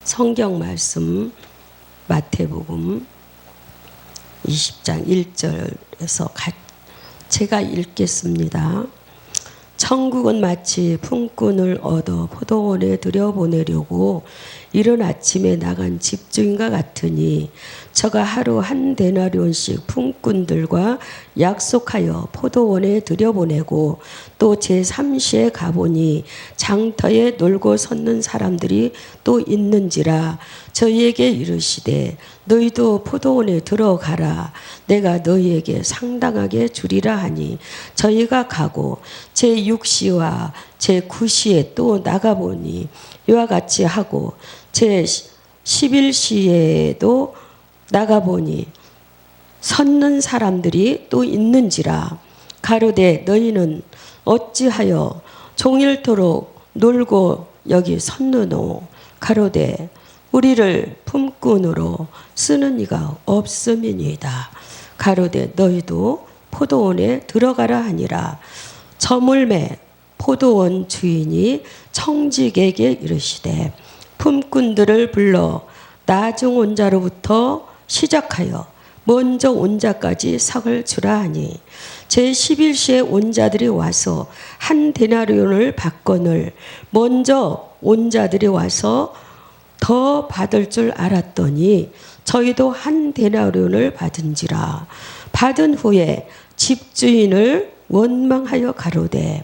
성경 말씀 마태복음 20장 1절에서 제가 읽겠습니다. 천국은 마치 품꾼을 얻어 포도원에 들여보내려고 이른 아침에 나간 집주인과 같으니 저가 하루 한 데나리온씩 품꾼들과 약속하여 포도원에 들여보내고 또 제3시에 가보니 장터에 놀고 섰는 사람들이 또 있는지라 저희에게 이르시되 너희도 포도원에 들어가라. 내가 너희에게 상당하게 주리라 하니 저희가 가고 제6시와 제9시에 또 나가보니 이와 같이 하고 제11시에도 나가보니 섰는 사람들이 또 있는지라. 가로되 너희는 어찌하여 종일토록 놀고 여기 섰느노. 가로되 우리를 품꾼으로 쓰는 이가 없음이니이다. 가로되 너희도 포도원에 들어가라 하니라. 저물매 포도원 주인이 청직에게 이르시되 품꾼들을 불러 나중 온 자로부터 시작하여 먼저 온 자까지 삭을 주라 하니 제11시에 온 자들이 와서 한 데나리온을 받거늘 먼저 온 자들이 와서 더 받을 줄 알았더니 저희도 한 데나리온을 받은지라. 받은 후에 집주인을 원망하여 가로되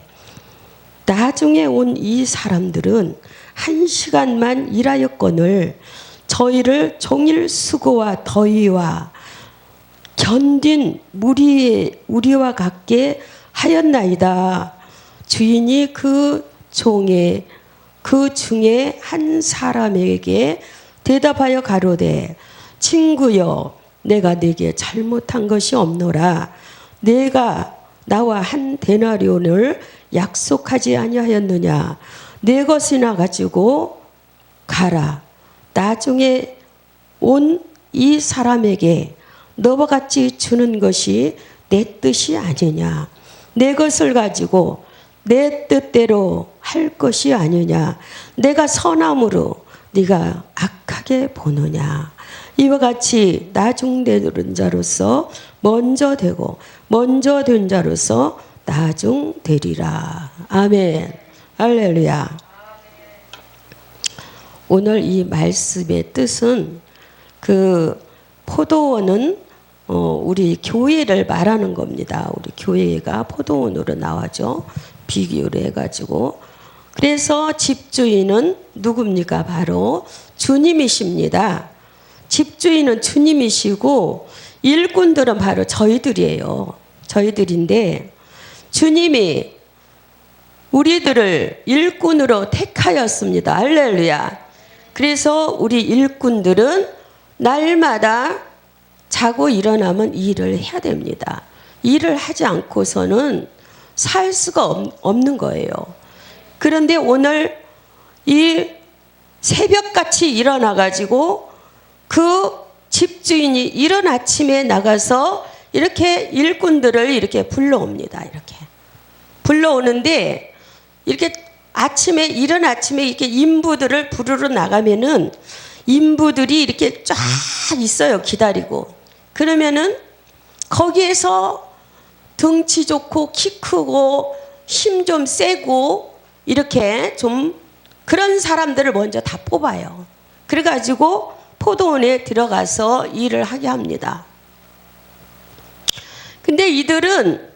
나중에 온 이 사람들은 1시간만 일하였거늘 저희를 종일 수고와 더위와 견딘 우리와 같게 하였나이다. 주인이 그 중에 한 사람에게 대답하여 가로되 친구여 내가 네게 잘못한 것이 없노라. 내가 나와 한 데나리온을 약속하지 아니하였느냐. 네 것이나 가지고 가라. 나중에 온 이 사람에게 너와 같이 주는 것이 내 뜻이 아니냐. 내 것을 가지고 내 뜻대로 할 것이 아니냐. 내가 선함으로 네가 악하게 보느냐. 이와 같이 나중된 자로서 먼저 되고 먼저 된 자로서 나중되리라. 아멘. 할렐루야. 오늘 이 말씀의 뜻은 그 포도원은 우리 교회를 말하는 겁니다. 우리 교회가 포도원으로 나와죠. 비교를 해가지고. 그래서 집주인은 누굽니까? 바로 주님이십니다. 집주인은 주님이시고 일꾼들은 바로 저희들이에요. 저희들인데 주님이 우리들을 일꾼으로 택하였습니다. 할렐루야. 그래서 우리 일꾼들은 날마다 자고 일어나면 일을 해야 됩니다. 일을 하지 않고서는 살 수가 없는 거예요. 그런데 오늘 이 새벽같이 일어나가지고 그 집주인이 이른 아침에 나가서 이렇게 일꾼들을 이렇게 불러옵니다. 이렇게 불러오는데 이렇게 이른 아침에 이렇게 인부들을 부르러 나가면은 인부들이 이렇게 쫙 있어요. 기다리고. 그러면은 거기에서 덩치 좋고 키 크고 힘 좀 세고 이렇게 좀 그런 사람들을 먼저 다 뽑아요. 그래가지고 포도원에 들어가서 일을 하게 합니다. 근데 이들은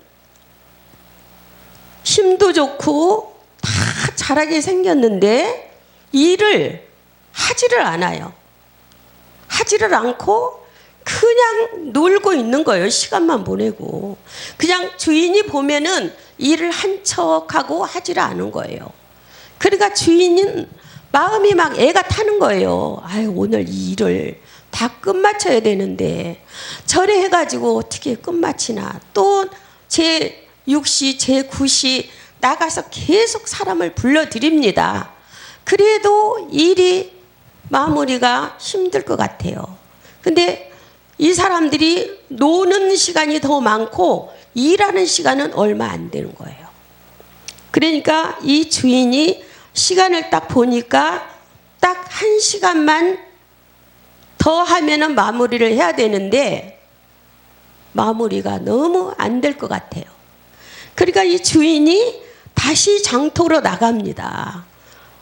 힘도 좋고 다 잘하게 생겼는데 일을 하지를 않아요. 하지를 않고 그냥 놀고 있는 거예요. 시간만 보내고. 그냥 주인이 보면은 일을 한 척하고 하지를 않은 거예요. 그러니까 주인은 마음이 막 애가 타는 거예요. 아유, 오늘 이 일을 다 끝마쳐야 되는데 저래 해가지고 어떻게 끝마치나. 또 제6시, 제9시 나가서 계속 사람을 불러드립니다. 그래도 일이 마무리가 힘들 것 같아요. 근데 이 사람들이 노는 시간이 더 많고 일하는 시간은 얼마 안 되는 거예요. 그러니까 이 주인이 시간을 딱 보니까 딱 1시간만 더 하면은 마무리를 해야 되는데 마무리가 너무 안 될 것 같아요. 그러니까 이 주인이 다시 장터로 나갑니다.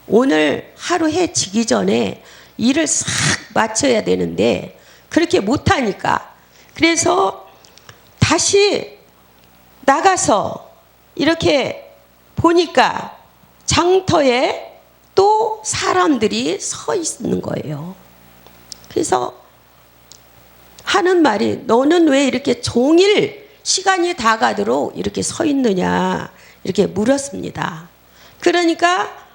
오늘 하루 해 지기 전에 일을 싹 마쳐야 되는데 그렇게 못하니까, 그래서 다시 나가서 이렇게 보니까 장터에 또 사람들이 서 있는 거예요. 그래서 하는 말이, 너는 왜 이렇게 종일 시간이 다 가도록 이렇게 서 있느냐, 이렇게 물었습니다. 그러니까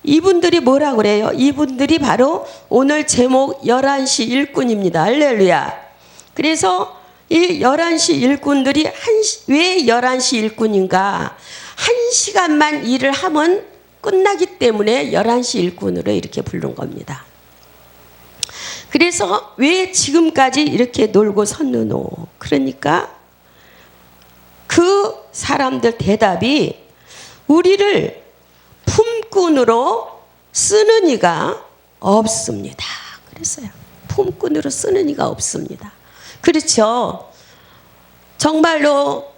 이분들이 뭐라 그래요? 이분들이 바로 오늘 제목 11시 일꾼입니다. 할렐루야. 그래서 이 11시 일꾼들이 왜 11시 일꾼인가? 1시간만 일을 하면 끝나기 때문에 11시 일꾼으로 이렇게 부른 겁니다. 그래서 왜 지금까지 이렇게 놀고 섰느노? 그러니까 그 사람들 대답이, 우리를 품꾼으로 쓰는 이가 없습니다. 그랬어요. 품꾼으로 쓰는 이가 없습니다. 그렇죠. 정말로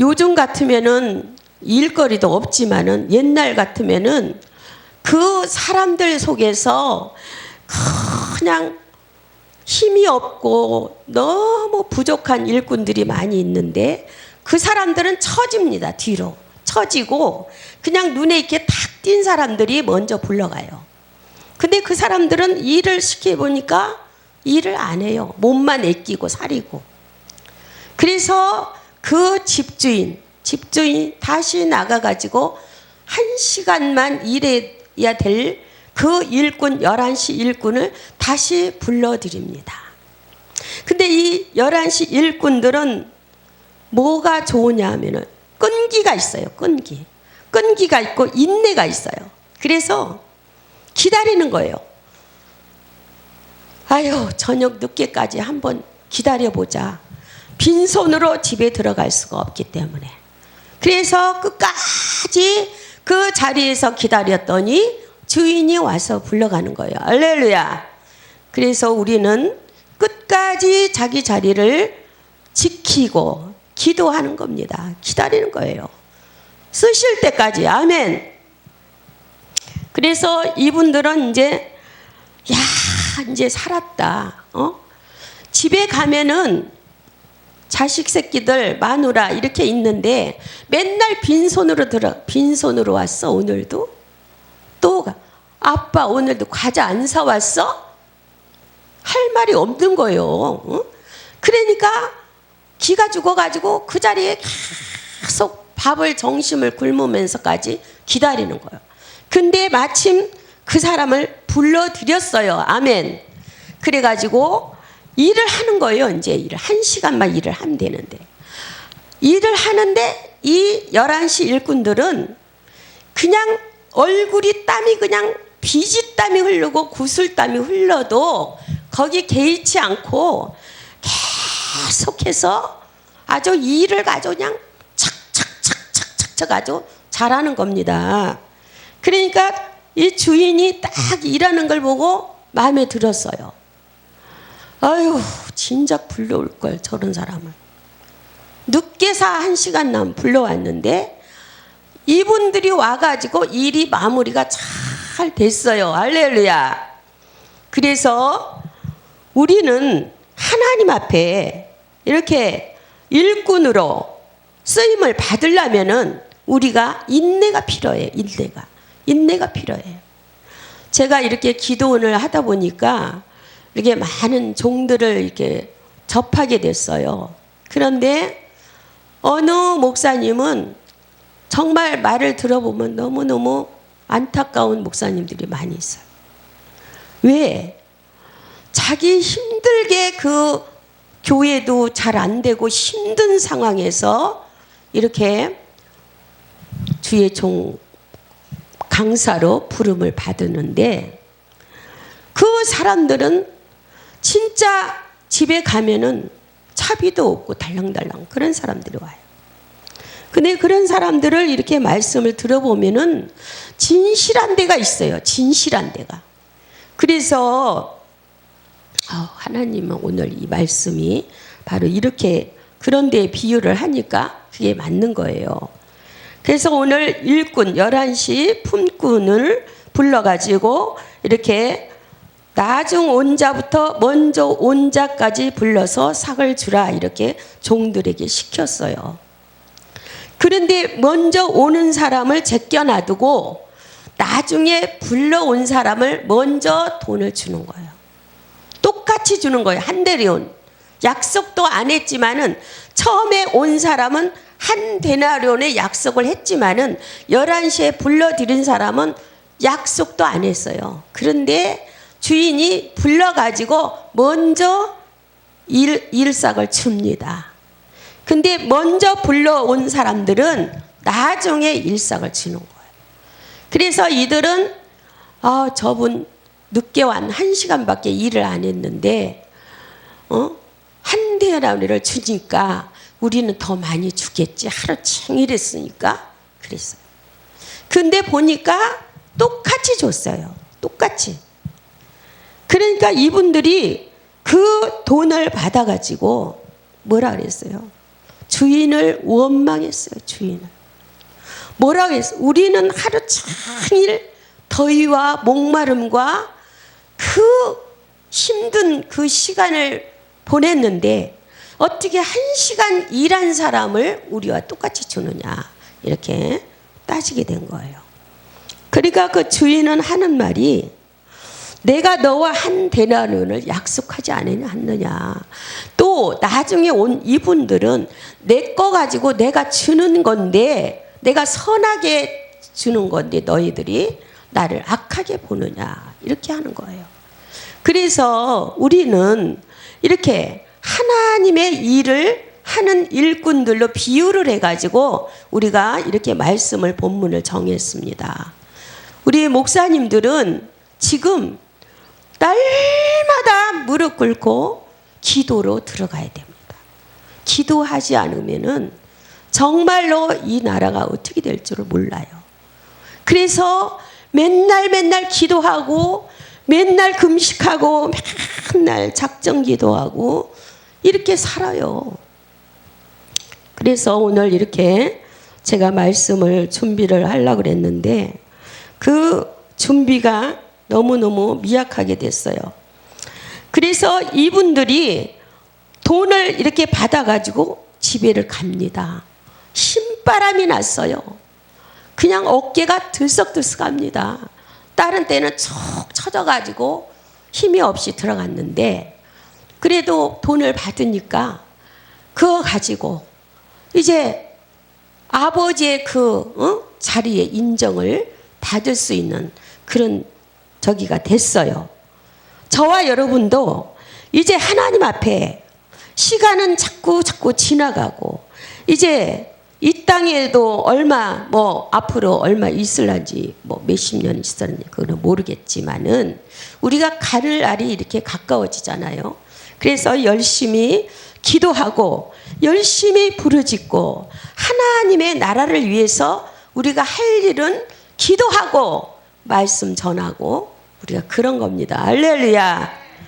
요즘 같으면은 일거리도 없지만은 옛날 같으면은 그 사람들 속에서 그냥 힘이 없고 너무 부족한 일꾼들이 많이 있는데 그 사람들은 처집니다. 뒤로 처지고 그냥 눈에 이렇게 탁 띈 사람들이 먼저 불러가요. 근데 그 사람들은 일을 시켜보니까 일을 안 해요. 몸만 애끼고 사리고. 그래서 그 집주인 다시 나가가지고 1시간만 일해야 될 그 일꾼, 11시 일꾼을 다시 불러드립니다. 근데 이 11시 일꾼들은 뭐가 좋으냐 하면은 끈기가 있어요. 끈기가 있고 인내가 있어요. 그래서 기다리는 거예요. 아유, 저녁 늦게까지 한번 기다려보자. 빈손으로 집에 들어갈 수가 없기 때문에. 그래서 끝까지 그 자리에서 기다렸더니 주인이 와서 불러가는 거예요. 할렐루야. 그래서 우리는 끝까지 자기 자리를 지키고 기도하는 겁니다. 기다리는 거예요. 쓰실 때까지. 아멘. 그래서 이분들은 이제 이제 살았다. 집에 가면은 자식 새끼들 마누라 이렇게 있는데 맨날 빈손으로 왔어. 오늘도 또 아빠 오늘도 과자 안 사왔어? 할 말이 없는 거예요. 그러니까 기가 죽어가지고 그 자리에 계속 밥을 정심을 굶으면서까지 기다리는 거예요. 근데 마침 그 사람을 불러드렸어요. 아멘. 그래가지고 일을 하는 거예요. 이제 일을 1시간만 일을 하면 되는데, 일을 하는데 이 11시 일꾼들은 그냥 얼굴이 땀이 그냥 비지땀이 흐르고 구슬땀이 흘러도 거기 개의치 않고 계속해서 아주 일을 가지고 그냥 착착착착착 아주 잘하는 겁니다. 그러니까 이 주인이 딱 일하는 걸 보고 마음에 들었어요. 아유, 진작 불러올 걸, 저런 사람을. 늦게서 1시간 남 불러왔는데 이분들이 와가지고 일이 마무리가 잘 됐어요. 할렐루야. 그래서 우리는 하나님 앞에 이렇게 일꾼으로 쓰임을 받으려면은 우리가 인내가 필요해요. 인내가 필요해요. 제가 이렇게 기도원을 하다 보니까 이렇게 많은 종들을 이렇게 접하게 됐어요. 그런데 어느 목사님은 정말 말을 들어보면 너무너무 안타까운 목사님들이 많이 있어요. 왜? 자기 힘들게 그 교회도 잘 안 되고 힘든 상황에서 이렇게 주의 종 강사로 부름을 받았는데 그 사람들은 진짜 집에 가면은 차비도 없고 달랑달랑 그런 사람들이 와요. 근데 그런 사람들을 이렇게 말씀을 들어보면은 진실한 데가 있어요. 진실한 데가. 그래서 하나님은 오늘 이 말씀이 바로 이렇게 그런 데에 비유를 하니까 그게 맞는 거예요. 그래서 오늘 일꾼 11시 품꾼을 불러가지고 이렇게 나중 온 자부터 먼저 온 자까지 불러서 삭을 주라 이렇게 종들에게 시켰어요. 그런데 먼저 오는 사람을 제껴놔두고 나중에 불러온 사람을 먼저 돈을 주는 거예요. 똑같이 주는 거예요. 한 데리온. 약속도 안 했지만은 처음에 온 사람은 한 데나리온의 약속을 했지만은 11시에 불러들인 사람은 약속도 안 했어요. 그런데 주인이 불러가지고 먼저 일삭을 줍니다. 근데 먼저 불러온 사람들은 나중에 일삭을 주는 거예요. 그래서 이들은 저분 늦게 완 1시간밖에 일을 안 했는데 한 데나리온을 주니까 우리는 더 많이 주겠지. 하루 종일 했으니까 그랬어요. 근데 보니까 똑같이 줬어요. 똑같이. 그러니까 이분들이 그 돈을 받아가지고 뭐라 그랬어요? 주인을 원망했어요. 주인을. 뭐라 그랬어요? 우리는 하루 종일 더위와 목마름과 그 힘든 그 시간을 보냈는데 어떻게 1시간 일한 사람을 우리와 똑같이 주느냐 이렇게 따지게 된 거예요. 그러니까 그 주인은 하는 말이 내가 너와 한 데나리온을 약속하지 않았느냐. 또 나중에 온 이분들은 내 거 가지고 내가 주는 건데 내가 선하게 주는 건데 너희들이 나를 악하게 보느냐 이렇게 하는 거예요. 그래서 우리는 이렇게 하나님의 일을 하는 일꾼들로 비유를 해가지고 우리가 이렇게 말씀을 본문을 정했습니다. 우리 목사님들은 지금 날마다 무릎 꿇고 기도로 들어가야 됩니다. 기도하지 않으면은 정말로 이 나라가 어떻게 될 줄을 몰라요. 그래서 맨날 기도하고 맨날 금식하고 맨날 작정 기도하고 이렇게 살아요. 그래서 오늘 이렇게 제가 말씀을 준비를 하려고 그랬는데 그 준비가 너무너무 미약하게 됐어요. 그래서 이분들이 돈을 이렇게 받아가지고 집에를 갑니다. 신바람이 났어요. 그냥 어깨가 들썩들썩합니다. 다른 때는 쭉 처져가지고 힘이 없이 들어갔는데 그래도 돈을 받으니까 그거 가지고 이제 아버지의 그 자리에 인정을 받을 수 있는 그런 저기가 됐어요. 저와 여러분도 이제 하나님 앞에 시간은 자꾸 지나가고 이제 이 땅에도 얼마 앞으로 얼마 있을런지 몇십 년 있을런지 그거는 모르겠지만은 우리가 가는 날이 이렇게 가까워지잖아요. 그래서 열심히 기도하고 열심히 부르짖고 하나님의 나라를 위해서 우리가 할 일은 기도하고 말씀 전하고 우리가 그런 겁니다. 할렐루야.